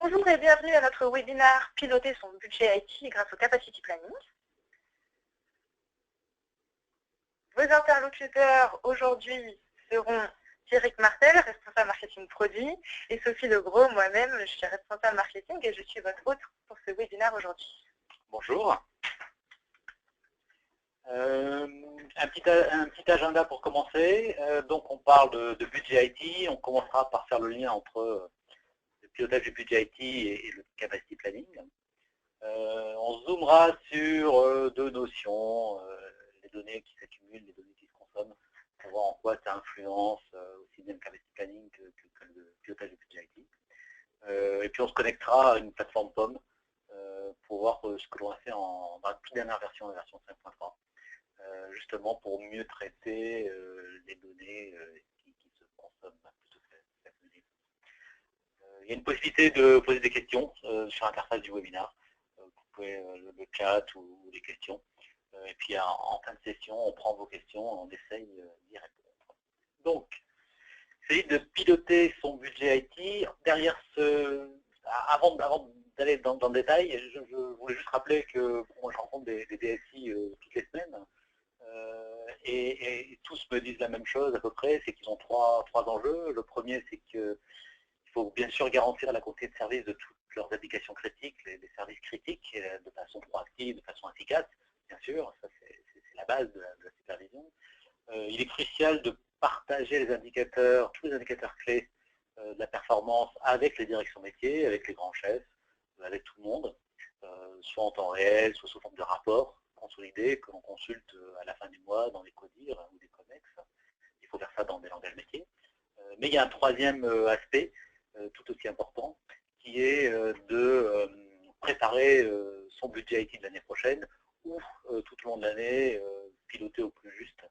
Bonjour et bienvenue à notre webinaire Piloter son budget IT grâce au Capacity Planning. Vos interlocuteurs aujourd'hui seront Thierry Martel, responsable marketing produit, et Sophie Legros, moi-même, je suis responsable marketing et je suis votre hôte pour ce webinaire aujourd'hui. Bonjour. Un petit agenda pour commencer. Donc on parle de budget IT. On commencera par faire le lien entre le pilotage du budget IT et le capacity planning. On zoomera sur deux notions, les données qui s'accumulent, les données qui se consomment, pour voir en quoi ça influence aussi bien le capacity planning que le pilotage du budget IT. Et puis on se connectera à une plateforme POM pour voir ce que l'on a fait dans la toute dernière version, la version 5.3. Justement pour mieux traiter les données qui se consomment plutôt que la donnée. Il y a une possibilité de poser des questions sur l'interface du webinaire. Vous pouvez le chat ou les questions. Et puis en fin de session, on prend vos questions, on essaye d'y répondre. Donc, il s'agit de piloter son budget IT. Derrière avant d'aller dans le détail, je voulais juste rappeler que moi je rencontre des DSI toutes les semaines. Et tous me disent la même chose à peu près, c'est qu'ils ont trois enjeux. Le premier, c'est qu'il faut bien sûr garantir la qualité de service de toutes leurs applications critiques, les services critiques, de façon proactive, de façon efficace, bien sûr, ça c'est la base de la supervision. Il est crucial de partager les indicateurs, tous les indicateurs clés de la performance avec les directions métiers, avec les grands chefs, avec tout le monde, soit en temps réel, soit sous forme de rapport consolidé que l'on consulte à la fin du mois dans les CODIR ou des COMEX. Il faut faire ça dans des langages métiers. Mais il y a un troisième aspect, tout aussi important, qui est de préparer son budget IT de l'année prochaine ou tout au long de l'année, piloter au plus juste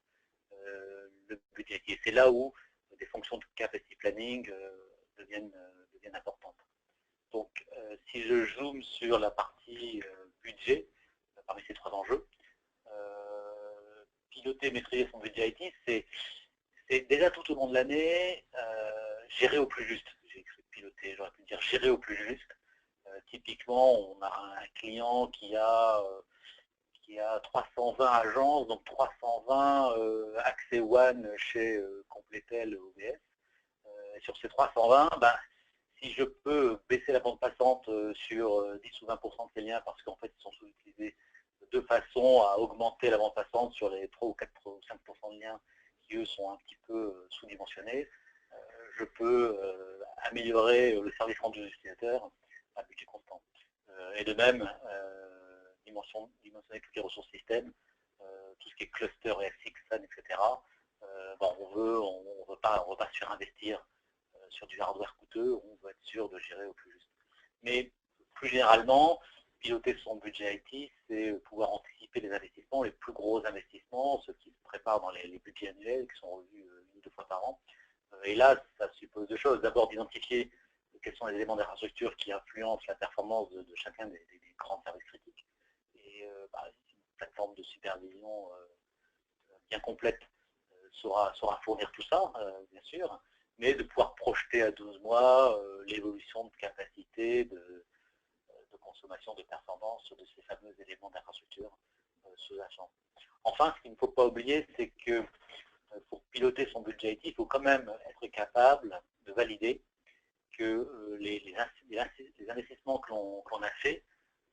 le budget IT. Et c'est là où des fonctions de capacity planning deviennent importantes. Donc, si je zoome sur la partie budget, parmi ces trois enjeux, piloter, maîtriser son budget IT, c'est déjà tout au long de l'année gérer au plus juste. J'ai écrit piloter, j'aurais pu dire gérer au plus juste. Typiquement, on a un client qui a 320 agences, donc 320 accès one chez Completel OBS. Et sur ces 320, si je peux baisser la bande passante sur 10 ou 20% de ces liens, parce qu'en fait ils sont sous-utilisés de façon à augmenter la bande passante sur les 3 ou 4 ou 5% de liens qui eux sont un petit peu sous-dimensionnés, je peux améliorer le service rendu aux utilisateurs à budget constant. Et de même, dimensionner toutes les ressources système, tout ce qui est cluster, EFX, SAN, etc. On veut pas surinvestir sur du hardware coûteux, on veut être sûr de gérer au plus juste. Mais plus généralement, piloter son budget IT, c'est pouvoir anticiper les investissements, les plus gros investissements, ceux qui se préparent dans les budgets annuels, qui sont revus une ou deux fois par an. Et là, ça suppose deux choses. D'abord, d'identifier quels sont les éléments d'infrastructure qui influencent la performance de chacun des grands services critiques. Et une plateforme de supervision bien complète saura fournir tout ça, bien sûr, mais de pouvoir projeter à 12 mois l'évolution de capacité, de consommation, de performance de ces fameux éléments d'infrastructure sous-jacents. Enfin, ce qu'il ne faut pas oublier, c'est que pour piloter son budget IT, il faut quand même être capable de valider que les investissements que l'on a faits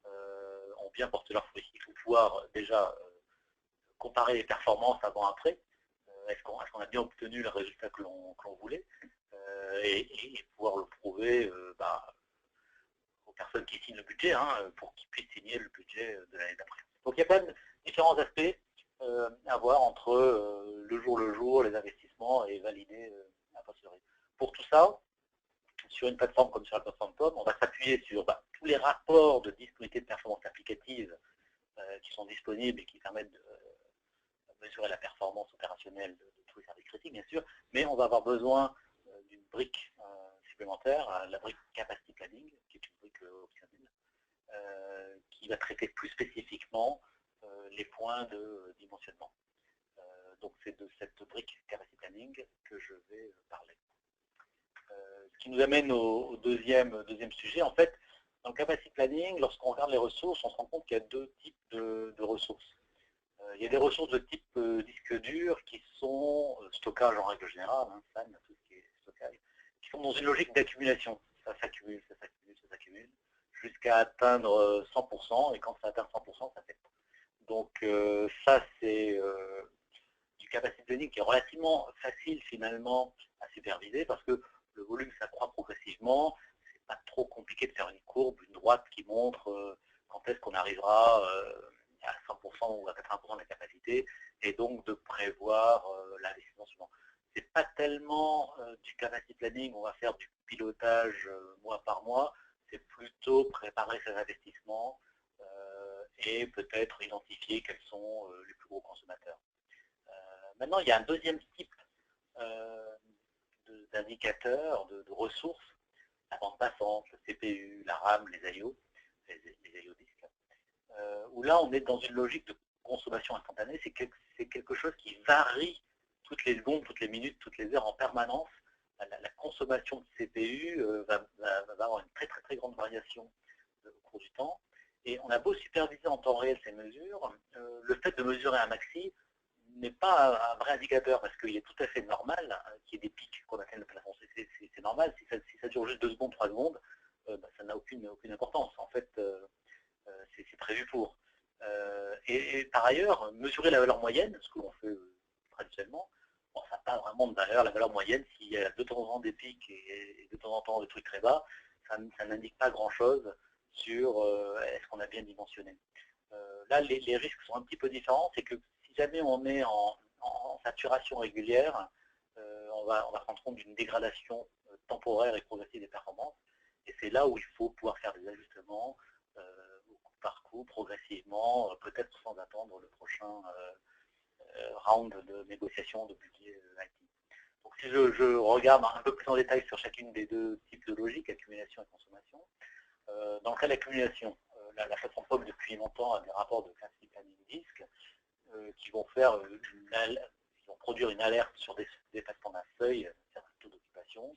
ont bien porté leurs fruits. Il faut pouvoir déjà comparer les performances avant-après. Est-ce qu'on a bien obtenu le résultat que l'on voulait et pouvoir le prouver aux personnes qui signent le budget pour qu'ils puissent signer le budget de l'année d'après. Donc il y a quand même différents aspects à voir entre le jour, les investissements et valider a posteriori. Pour tout ça, sur une plateforme comme sur la plateforme POM, on va s'appuyer sur tous les rapports de disponibilité de performance applicative qui sont disponibles et qui permettent de mesurer la performance opérationnelle de tous les services critiques, bien sûr, mais on va avoir besoin d'une brique supplémentaire, la brique Capacity Planning, qui est une brique optionnelle, qui va traiter plus spécifiquement les points de dimensionnement. Donc c'est de cette brique Capacity Planning que je vais parler. qui nous amène au deuxième sujet. En fait, dans le capacity planning, lorsqu'on regarde les ressources, on se rend compte qu'il y a deux types de ressources. Il y a des ressources de type disque dur qui sont stockage en règle générale, hein, SAN, tout ce qui est stockage, qui sont dans une logique d'accumulation. Ça s'accumule, ça s'accumule, ça s'accumule, jusqu'à atteindre 100%, et quand ça atteint 100%, ça fait. Donc ça, c'est du capacity planning qui est relativement facile finalement à superviser parce que le volume s'accroît progressivement. C'est pas trop compliqué de faire une courbe, une droite qui montre quand est-ce qu'on arrivera à 100% ou à 80% de la capacité, et donc de prévoir l'investissement suivant. C'est pas tellement du capacity planning, on va faire du pilotage mois par mois, c'est plutôt préparer ses investissements et peut-être identifier quels sont les plus gros consommateurs. Maintenant, il y a un deuxième type d'indicateurs, de ressources, la bande passante, le CPU, la RAM, les IO, les IO disques, où là, on est dans une logique de consommation instantanée. C'est quelque chose qui varie toutes les secondes, toutes les minutes, toutes les heures en permanence. La consommation de CPU va avoir une très, très, très grande variation au cours du temps. Et on a beau superviser en temps réel ces mesures, le fait de mesurer un maxi n'est pas un vrai indicateur, parce qu'il est tout à fait normal qu'il y ait des pics qu'on atteigne le plafond. C'est normal, si ça dure juste 2 secondes, 3 secondes, ça n'a aucune importance. En fait, c'est prévu pour. Et par ailleurs, mesurer la valeur moyenne, ce que l'on fait traditionnellement, bon, ça n'a pas vraiment de valeur. La valeur moyenne, s'il y a de temps en temps des pics et de temps en temps des trucs très bas, ça n'indique pas grand-chose sur est-ce qu'on a bien dimensionné. Là, les risques sont un petit peu différents. C'est que si jamais on est en saturation régulière, on va se rendre compte d'une dégradation temporaire et progressive des performances. Et c'est là où il faut pouvoir faire des ajustements coup par coup, progressivement, peut-être sans attendre le prochain round de négociation de budget IT. Donc si je regarde un peu plus en détail sur chacune des deux types de logiques, accumulation et consommation, dans le cas de l'accumulation, la plateforme POC depuis longtemps a des rapports de capacity planning disk qui vont produire une alerte sur des plateformes d'un seuil, un certain taux d'occupation,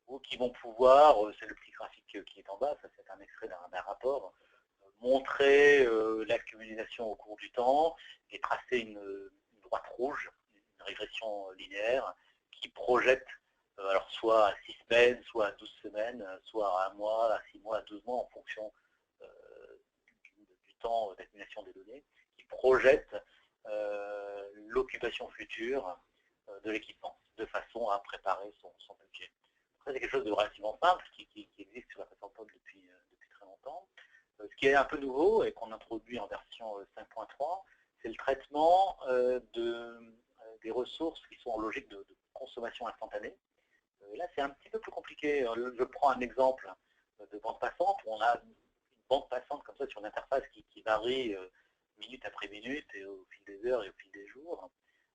ou qui vont pouvoir, c'est le petit graphique qui est en bas, ça c'est un extrait d'un rapport, montrer l'accumulation au cours du temps et tracer une droite rouge, une régression linéaire, qui projette alors soit à 6 semaines, soit à 12 semaines, soit à 1 mois, à 6 mois, à 12 mois, en fonction du temps d'accumulation des données, qui projette l'occupation future de l'équipement, de façon à préparer son budget. Ça, c'est quelque chose de relativement simple qui existe sur la plateforme POC depuis très longtemps. Ce qui est un peu nouveau et qu'on introduit en version 5.3, c'est le traitement des ressources qui sont en logique de consommation instantanée. Là, c'est un petit peu plus compliqué. Je prends un exemple de bande passante, où on a une bande passante comme ça sur une interface qui varie minute après minute et au fil des heures et au fil des jours,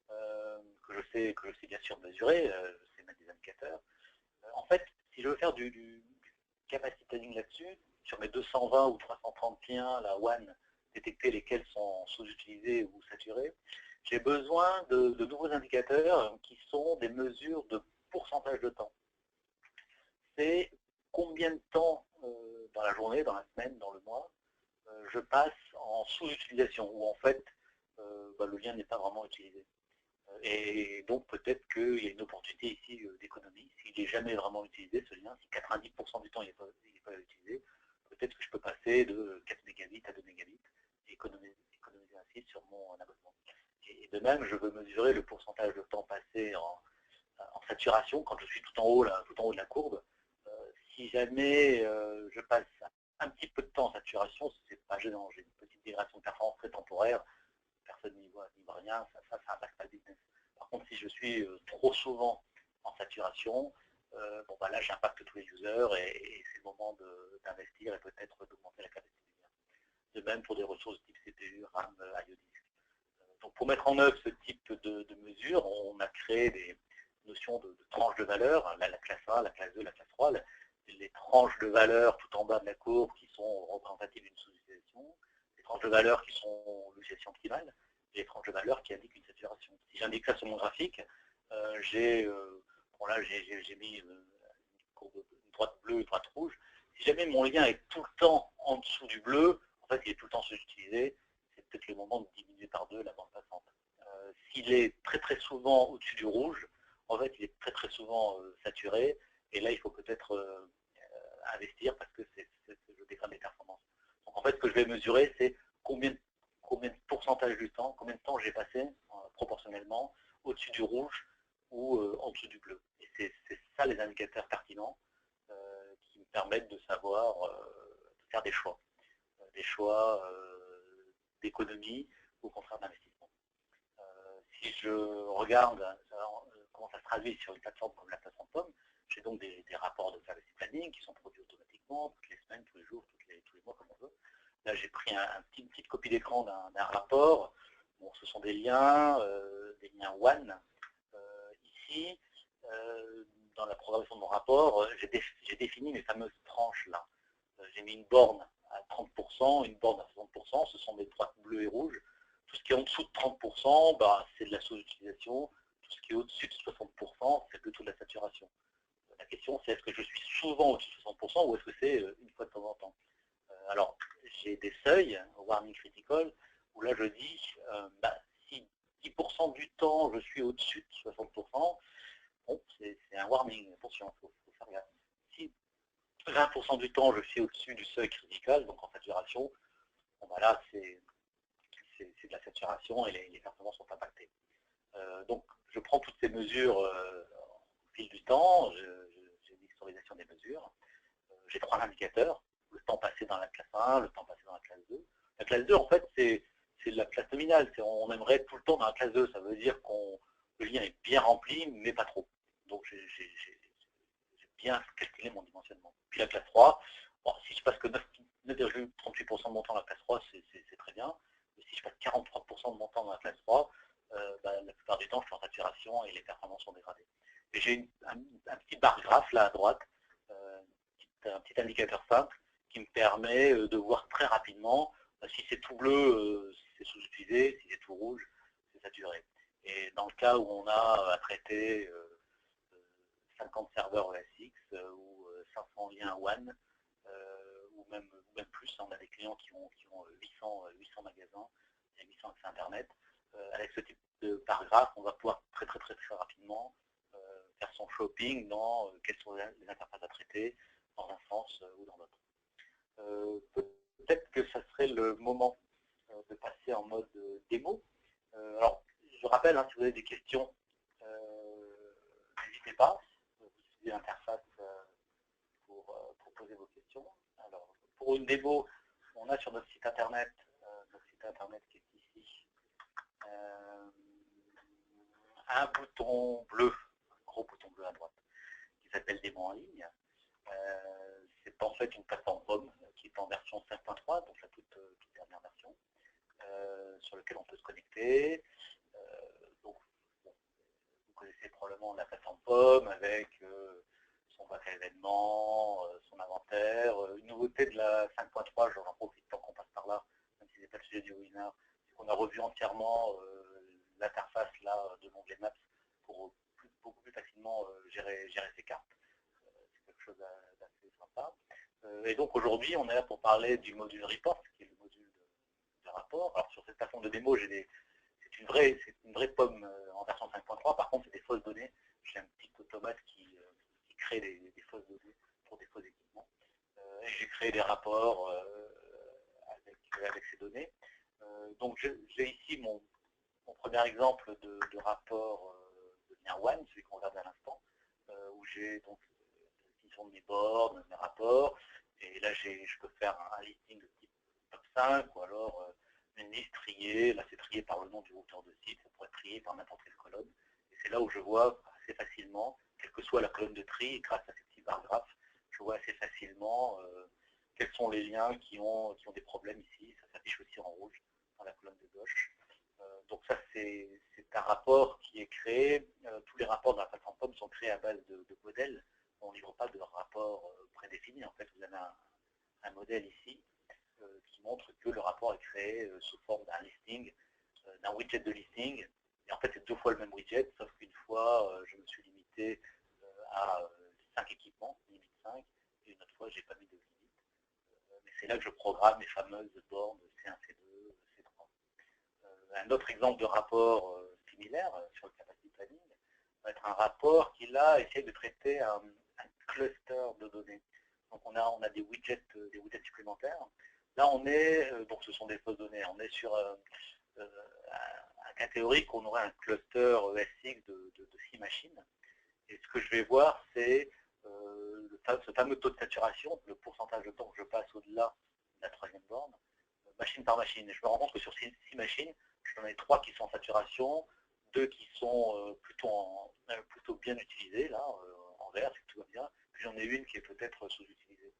que je sais bien sûr mesurer, je sais mettre des indicateurs. En fait, si je veux faire du capacity planning là-dessus, sur mes 220 ou 330 clients, la WAN, détecter lesquels sont sous-utilisés ou saturés, j'ai besoin de nouveaux indicateurs qui sont des mesures de pourcentage de temps. C'est combien de temps dans la journée, dans la semaine, dans le mois, je passe en sous-utilisation, où en fait le lien n'est pas vraiment utilisé. Et donc peut-être qu'il y a une opportunité ici d'économie. S'il n'est jamais vraiment utilisé, ce lien, si 90% du temps il n'est pas utilisé, peut-être que je peux passer de 4 mégabits à 2 mégabits et économiser ainsi sur mon abonnement. Et de même, je veux mesurer le pourcentage de temps passé en saturation quand je suis tout en haut de la courbe. Si jamais je passe un petit peu de temps en saturation, c'est pas gênant. J'ai une petite dégradation de performance très temporaire, personne n'y voit rien, ça impacte pas le business. Par contre, si je suis trop souvent en saturation, là j'impacte tous les users et c'est le moment d'investir et peut-être d'augmenter la capacité du lien. De même pour des ressources type CPU, RAM, IO disque. Donc pour mettre en œuvre ce type de mesures, on a créé des notions de tranches de valeur, la classe 1, la classe 2, la classe 3, les tranches de valeur tout en bas de la courbe qui sont représentatives d'une sous-utilisation, les tranches de valeur qui sont l'utilisation optimale, et les tranches de valeur qui indiquent une saturation. Si j'indique ça sur mon graphique, j'ai mis une une droite bleue, une droite rouge. Si jamais mon lien est tout le temps en dessous du bleu, en fait, il est tout le temps sous-utilisé, c'est peut-être le moment de diminuer par 2 la bande passante. S'il est très souvent au-dessus du rouge, en fait, il est très souvent saturé, et là, il faut peut-être investir parce que je dégrade les performances. Donc, en fait, ce que je vais mesurer, c'est combien de pourcentage du temps, combien de temps j'ai passé proportionnellement au-dessus du rouge ou en dessous du bleu. Et c'est ça les indicateurs pertinents qui me permettent de savoir, de faire des choix d'économie ou au contraire d'investissement. Si je regarde comment ça se traduit sur une plateforme comme la plateforme Pomme, j'ai donc des rapports de service planning qui sont produits automatiquement, toutes les semaines, tous les jours, tous les mois, comme on veut. Là, j'ai pris une petite copie d'écran d'un rapport. Bon, ce sont des liens One. Ici, dans la programmation de mon rapport, j'ai défini mes fameuses tranches là. J'ai mis une borne à 30%, une borne à 60%, ce sont mes droites bleues et rouges. Tout ce qui est en dessous de 30%, bah, c'est de la sous-utilisation. Tout ce qui est au-dessus de 60%, c'est plutôt de la saturation. La question, c'est est-ce que je suis souvent au-dessus de 60% ou est-ce que c'est une fois de temps en temps? Alors, j'ai des seuils, warning critical, où là je dis, si 10% du temps je suis au-dessus de 60%, bon, c'est un warning, attention, il faut faire gaffe. Si 20% du temps je suis au-dessus du seuil critical, donc en saturation, bon, bah là c'est de la saturation et les performances sont impactées. Donc je prends toutes ces mesures au fil du temps, j'ai une historisation des mesures, j'ai 3 indicateurs, le temps passé dans la classe 1, le temps passé dans la classe 2. La classe 2, en fait, c'est la classe nominale. On aimerait tout le temps dans la classe 2. Ça veut dire que le lien est bien rempli, mais pas trop. Donc, j'ai bien calculé mon dimensionnement. Puis la classe 3, bon, si je passe que 9,38% de mon temps dans la classe 3, c'est très bien. Mais si je passe 43% de mon temps dans la classe 3, la plupart du temps, je suis en saturation et les performances sont dégradées. Et j'ai un petit bar graphe là à droite, un petit indicateur simple qui me permet de voir très rapidement si c'est tout bleu, c'est sous-utilisé, si c'est tout rouge, c'est saturé. Et dans le cas où on a à traiter 50 serveurs ESX ou 500 liens One, ou même plus, on a des clients qui ont 800 magasins et 800 accès Internet. Avec ce type de paragraphe, on va pouvoir très rapidement faire son shopping dans quelles sont les interfaces à traiter, dans un sens ou dans l'autre. Peut-être que ça serait le moment de passer en mode démo. Alors, je rappelle, si vous avez des questions, n'hésitez pas. Vous utilisez l'interface pour poser vos questions. Alors, pour une démo, on a sur notre site internet qui est ici, un bouton bleu, un gros bouton bleu à droite, qui s'appelle démo en ligne. C'est en fait une plateforme Pomme qui est en version 5.3, donc la toute dernière version, sur laquelle on peut se connecter. Donc, bon, vous connaissez probablement la plateforme Pomme avec son bac à événements, son inventaire. Une nouveauté de la 5.3, j'en profite tant qu'on passe par là, même si ce n'est pas le sujet du webinaire, c'est qu'on a revu entièrement l'interface là de l'onglet Maps pour beaucoup plus facilement gérer ses cartes. C'est quelque chose d'assez sympa. Et donc aujourd'hui, on est là pour parler du module report, qui est le module de rapport. Alors sur cette plateforme de démo, c'est une vraie Pomme en version 5.3. Par contre, c'est des fausses données. J'ai un petit automate qui crée des fausses données pour des faux équipements. Et j'ai créé des rapports avec ces données. Donc j'ai ici mon premier exemple de rapport de lien One, celui qu'on regarde à l'instant, où j'ai donc la définition de mes bornes, mes rapports, et là je peux faire un listing de type top 5, ou alors une liste triée, là c'est trié par le nom du routeur de site, ça pourrait être trié par n'importe quelle colonne, et c'est là où je vois assez facilement, quelle que soit la colonne de tri, grâce à ces petits barres graphes, je vois assez facilement quels sont les liens qui ont des problèmes ici, ça s'affiche aussi en rouge dans la colonne de gauche. Donc ça, c'est un rapport qui est créé. Tous les rapports de la plateforme Pomme sont créés à base de modèles. On ne livre pas de rapport prédéfini. En fait, vous avez un modèle ici qui montre que le rapport est créé sous forme d'un listing, d'un widget de listing. Et en fait, c'est 2 fois le même widget, sauf qu'une fois, je me suis limité à 5 équipements une autre fois, j'ai pas mis de limite. Mais c'est là que je programme mes fameuses bornes C1, C2, C3. Un autre exemple de rapport similaire sur le capacity planning va être un rapport qui, là, essaie de traiter un cluster de données. Donc on a des widgets supplémentaires. Là, on est, donc ce sont des fausses données, on est sur un cas théorique, on aurait un cluster ESX de 6 machines. Et ce que je vais voir, c'est ce fameux taux de saturation, le pourcentage de temps que je passe au-delà de la troisième borne, machine par machine. Et je me rends compte que sur 6 machines, j'en ai 3 qui sont en saturation, 2 qui sont plutôt bien utilisées, là, en vert, c'est que tout va bien, puis j'en ai une qui est peut-être sous-utilisée.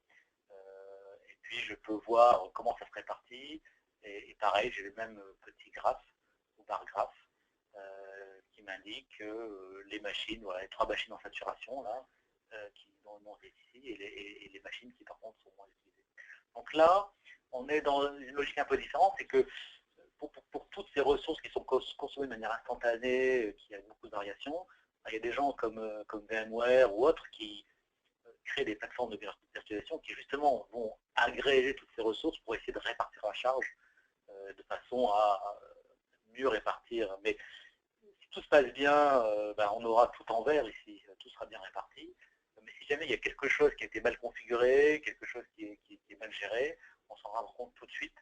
Et puis je peux voir comment ça se répartit, et pareil, j'ai le même petit graphe, ou bar graphe, qui m'indique que les machines, voilà, les 3 machines en saturation, là, qui sont ici, et les machines qui par contre sont moins utilisées. Donc là, on est dans une logique un peu différente, c'est que pour toutes ces ressources qui sont consommées de manière instantanée, qui a beaucoup de variations, il y a des gens comme VMware ou autres qui créent des plateformes de virtualisation qui justement vont agréger toutes ces ressources pour essayer de répartir la charge de façon à mieux répartir. Mais si tout se passe bien, on aura tout en vert ici, tout sera bien réparti. Mais si jamais il y a quelque chose qui a été mal configuré, quelque chose qui est mal géré, on s'en rend compte tout de suite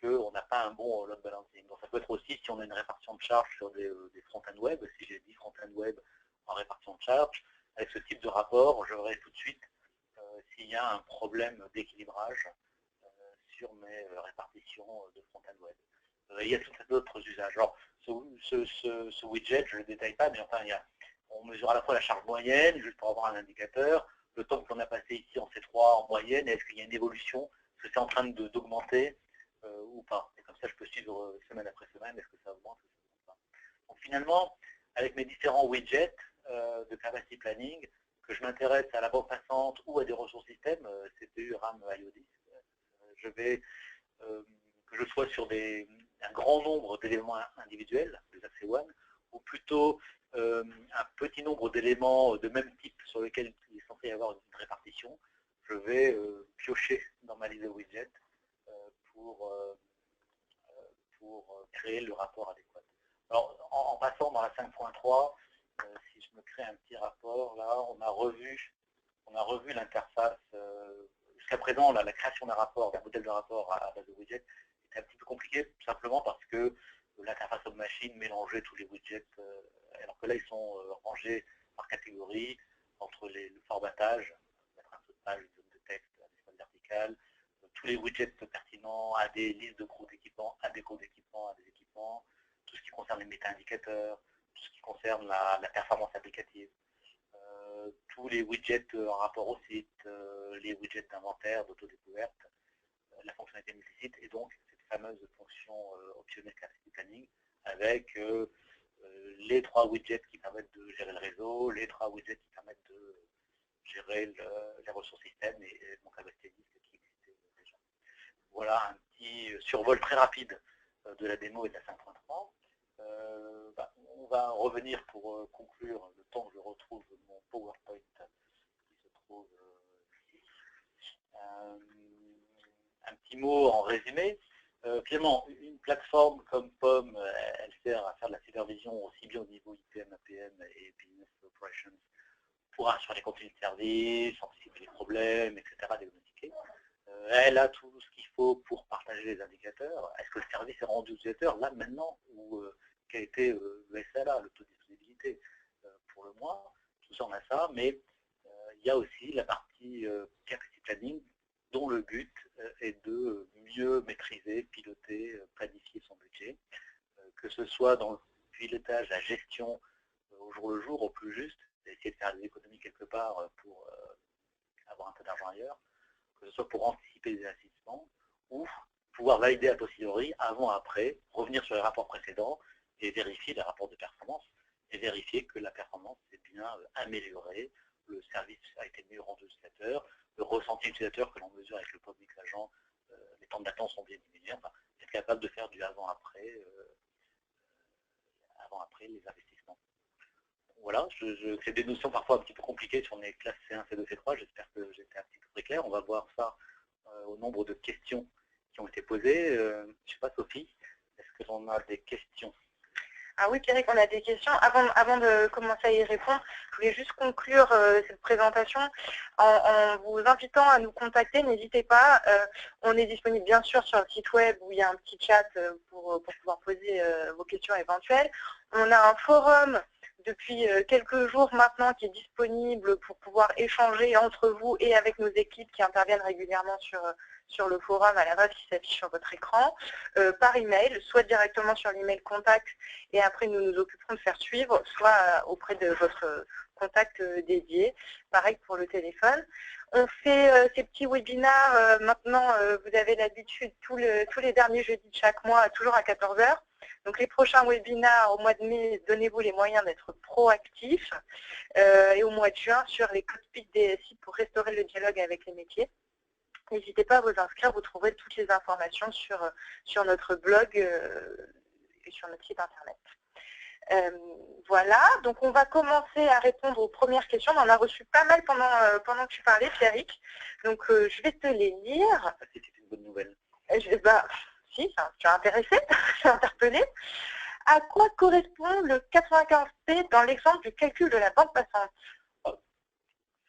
qu'on n'a pas un bon load balancing. Donc ça peut être aussi si on a une répartition de charge sur des front-end web, si j'ai 10 front-end web en répartition de charge, avec ce type de rapport, je verrai tout de suite s'il y a un problème d'équilibrage sur mes répartitions de front-end web. Il y a tout un tas d'autres usages. Alors, ce widget, je ne le détaille pas, mais enfin, on mesure à la fois la charge moyenne, juste pour avoir un indicateur, le temps qu'on a passé ici en C3 en moyenne, est-ce qu'il y a une évolution, est-ce que c'est en train d'augmenter ou pas. Et comme ça, je peux suivre semaine après semaine, est-ce que ça augmente ou ça augmente pas. Donc finalement, avec mes différents widgets de capacity planning, que je m'intéresse à la bande passante ou à des ressources système, CPU, RAM, IO10, je vais, que je sois sur un grand nombre d'éléments individuels, des AC1, ou plutôt un petit nombre d'éléments de même type sur lesquels il est censé y avoir une répartition, je vais piocher dans ma liste de widgets pour créer le rapport adéquat. Alors, en passant dans la 5.3, si je me crée un petit rapport, là, on a revu l'interface. Jusqu'à présent, la création d'un rapport, d'un modèle de rapport à base de widgets, était un petit peu compliqué, tout simplement parce que l'interface homme machine mélangeait tous les widgets, alors que là, ils sont rangés par catégorie, entre le formatage, mettre un peu de page, une zone de texte, un espace vertical, tous les widgets pertinents, à des listes de groupes d'équipements, à des groupes d'équipements, à des équipements, tout ce qui concerne les méta-indicateurs, tout ce qui concerne la performance applicative, tous les widgets en rapport au site, les widgets d'inventaire, d'autodécouverte, la fonctionnalité multisite, et donc cette fameuse fonction optionnelle capacity planning, avec les 3 widgets qui permettent de gérer le réseau, les 3 widgets qui permettent de gérer les ressources système et mon capacité disque qui existait déjà. Voilà un petit survol très rapide de la démo et de la 5.3. On va revenir pour conclure le temps que je retrouve mon PowerPoint qui se trouve ici. Un petit mot en résumé. Finalement, une plateforme comme POM, elle sert à faire de la supervision aussi bien au niveau IPM, APM et Business Operations pour assurer les contenus de service, anticiper les problèmes, etc., diagnostiquer. Elle a tout ce qu'il faut pour partager les indicateurs. Est-ce que le service est rendu aux utilisateurs là maintenant ou quel a été le SLA, le taux de disponibilité pour le mois? Tout ça, on a ça, mais il y a aussi la partie capacity planning dont le but est de mieux maîtriser, piloter, planifier son budget, que ce soit dans le pilotage, la gestion au jour le jour, au plus juste, essayer de faire des économies quelque part pour avoir un peu d'argent ailleurs, que ce soit pour anticiper les investissements ou pouvoir valider a posteriori, avant, après, revenir sur les rapports précédents et vérifier les rapports de performance et vérifier que la performance est bien améliorée, le service a été mieux rendu aux utilisateurs, le ressenti utilisateur que l'on mesure avec le public agent, les temps de latence sont bien diminués, enfin, être capable de faire du avant-après les investissements. voilà, c'est des notions parfois un petit peu compliquées sur les classes C1, C2, C3. J'espère que j'étais un petit peu très clair. On va voir ça au nombre de questions qui ont été posées. Je ne sais pas, Sophie, est-ce que l'on a des questions? Ah oui, Pierrick, on a des questions. Avant de commencer à y répondre, je voulais juste conclure cette présentation en vous invitant à nous contacter. N'hésitez pas. On est disponible bien sûr sur le site web où il y a un petit chat pour pouvoir poser vos questions éventuelles. On a un forum depuis quelques jours maintenant qui est disponible pour pouvoir échanger entre vous et avec nos équipes qui interviennent régulièrement sur le forum à la base qui s'affiche sur votre écran, par email, soit directement sur l'email contact et après nous nous occuperons de faire suivre, soit auprès de votre contact dédié. Pareil pour le téléphone. On fait ces petits webinaires, maintenant vous avez l'habitude tous les derniers jeudis de chaque mois, toujours à 14 h. Donc les prochains webinaires au mois de mai, donnez-vous les moyens d'être proactifs. Et au mois de juin, sur les cockpits DSI pour restaurer le dialogue avec les métiers. N'hésitez pas à vous inscrire, vous trouverez toutes les informations sur notre blog et sur notre site internet. Voilà, donc on va commencer à répondre aux premières questions. On en a reçu pas mal pendant que tu parlais, Pierrick. Donc je vais te les lire. C'était une bonne nouvelle. Si, tu es intéressé, je suis interpellée. À quoi correspond le 95P dans l'exemple du calcul de la bande passante?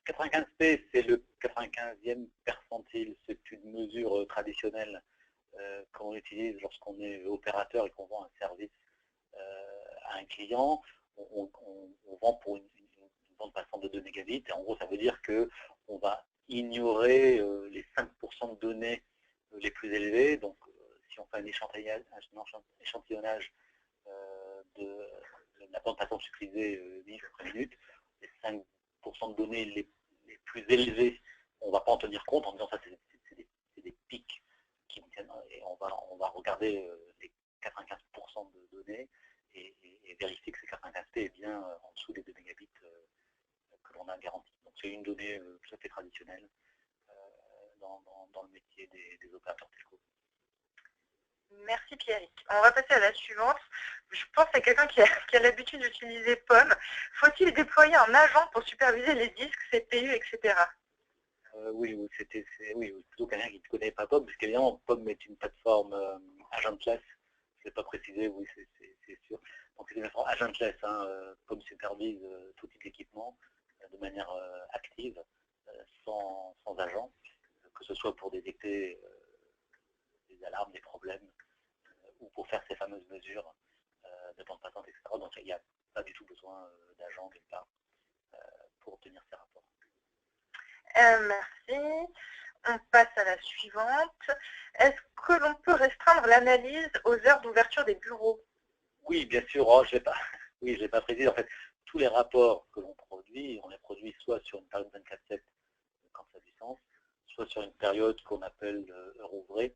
95P, c'est le 95e percentile. C'est une mesure traditionnelle qu'on utilise lorsqu'on est opérateur et qu'on vend un service à un client. On vend pour une bande passante de 2 mégabits. Et en gros, ça veut dire qu'on va ignorer les 5% de données les plus élevés. Donc, si on fait un échantillonnage de la bande passante utilisée minute après minute, les 5% de données les plus élevés, on ne va pas en tenir compte en disant ça c'est des pics qui tiennent, et on va regarder les 95% de données et vérifier que ces 95P est bien en dessous des 2 mégabits que l'on a garanti. Donc c'est une donnée tout à fait traditionnelle dans le métier des opérateurs telco. Merci Pierrick. On va passer à la suivante. Je pense à quelqu'un qui a l'habitude d'utiliser POM. Faut-il déployer un agent pour superviser les disques, CPU, etc. Oui, plutôt quelqu'un qui ne connaît pas POM, parce qu'évidemment, POM est une plateforme agentless. Je ne l'ai pas précisé, oui, c'est sûr. Donc c'est une plateforme agentless. POM supervise tout type d'équipement de manière active, sans agent, que ce soit pour détecter des alarmes, des problèmes, ou pour faire ces fameuses mesures de bande passante, etc. Donc il n'y a pas du tout besoin d'agent quelque part pour obtenir ces rapports. Merci. On passe à la suivante. Est-ce que l'on peut restreindre l'analyse aux heures d'ouverture des bureaux? Oui, bien sûr. Oh, je l'ai pas précisé. En fait, tous les rapports que l'on produit, on les produit soit sur une période 24/7, quand ça a du sens, soit sur une période qu'on appelle heure ouvrée,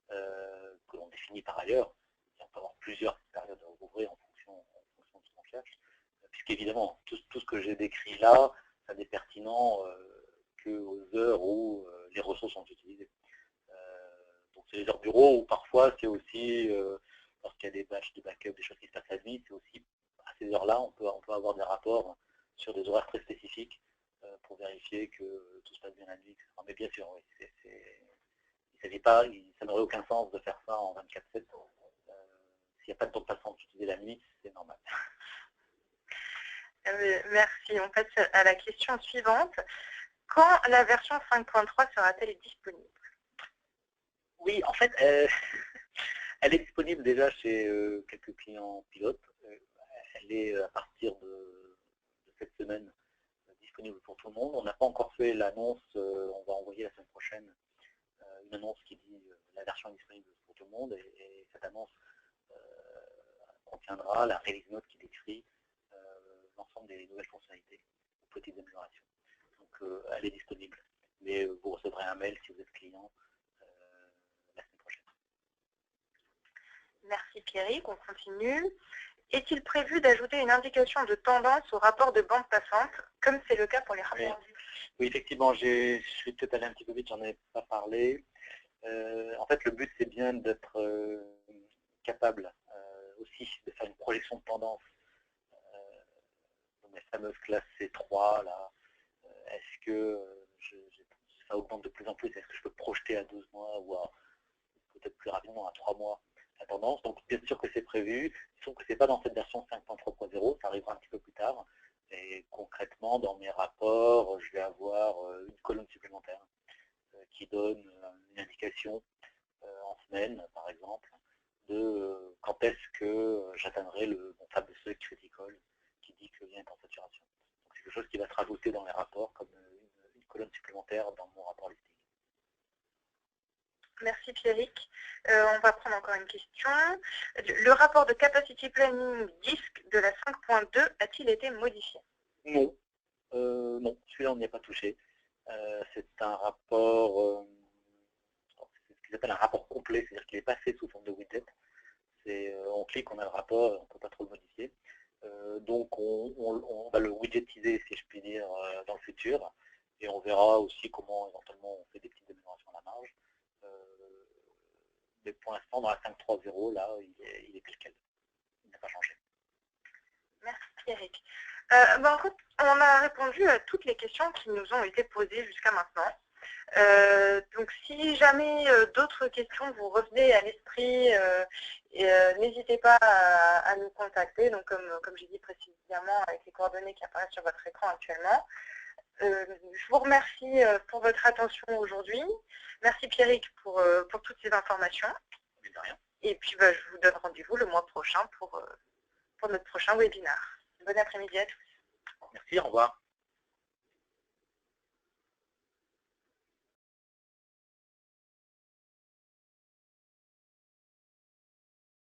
que l'on définit par ailleurs. On peut avoir plusieurs périodes heure ouvrée en fonction de ce qu'on cherche. Puisqu'évidemment, tout ce que j'ai décrit là, ça n'est pertinent qu'aux heures où les ressources sont utilisées. Donc c'est les heures bureau, ou parfois c'est aussi, lorsqu'il y a des batchs de backup, des choses qui se passent la nuit, c'est aussi à ces heures-là, on peut avoir des rapports sur des horaires très spécifiques pour vérifier que tout se passe bien la nuit, etc. Mais bien sûr, oui, ça n'aurait aucun sens de faire ça en 24/7. S'il n'y a pas de temps passant utilisé la nuit, c'est normal. Merci. On passe à la question suivante. Quand la version 5.3 sera-t-elle disponible? Oui, en fait, elle est disponible déjà chez quelques clients pilotes. Elle est à partir de cette semaine disponible pour tout le monde. On n'a pas encore fait l'annonce, on va envoyer la semaine prochaine une annonce qui dit la version est disponible pour tout le monde, et cette annonce contiendra la release note qui décrit l'ensemble des nouvelles fonctionnalités ou petites améliorations. Donc elle est disponible, mais vous recevrez un mail si vous êtes client la semaine prochaine. Merci Pierrick, on continue. Est-il prévu d'ajouter une indication de tendance au rapport de bande passante, comme c'est le cas pour les rapports? Oui, effectivement, je suis peut-être allé un petit peu vite, j'en ai pas parlé. En fait, le but, c'est bien d'être capable aussi de faire une projection de tendance de les fameuses classes C3, là, est-ce que ça augmente de plus en plus? Est-ce que je peux projeter à 12 mois ou peut-être plus rapidement à 3 mois la tendance? Donc bien sûr que c'est prévu, sauf que ce n'est pas dans cette version 5.3.0, ça arrivera un petit peu plus tard. Et concrètement, dans mes rapports, je vais avoir une colonne supplémentaire qui donne une indication en semaine, par exemple, de quand est-ce que j'atteindrai mon fameux seuil critical qui dit que le lien est en saturation. Donc c'est quelque chose qui va se rajouter dans les rapports comme une colonne supplémentaire dans mon rapport listing. Merci Pierrick. On va prendre encore une question. Le rapport de capacity planning DISC de la 5.2 a-t-il été modifié? Non. Non, celui-là on n'y a pas touché. C'est un rapport, c'est ce qu'ils appellent un rapport complet, c'est-à-dire qu'il est passé sous forme de widget. On clique, on a le rapport, on ne peut pas trop le modifier. Donc on va le widgetiser, si je puis dire, dans le futur. Et on verra aussi comment éventuellement on fait des petites améliorations à la marge. Mais pour l'instant, dans la 5.3.0, là, il est tel quel. Il n'a pas changé. Merci Pierrick. En fait, on a répondu à toutes les questions qui nous ont été posées jusqu'à maintenant. Donc si jamais d'autres questions vous revenaient à l'esprit, n'hésitez pas à nous contacter, donc comme j'ai dit précisément avec les coordonnées qui apparaissent sur votre écran actuellement. Je vous remercie pour votre attention aujourd'hui. Merci Pierrick pour toutes ces informations. De rien. Et puis je vous donne rendez-vous le mois prochain pour notre prochain webinaire. Bon après-midi à tous. Merci, au revoir.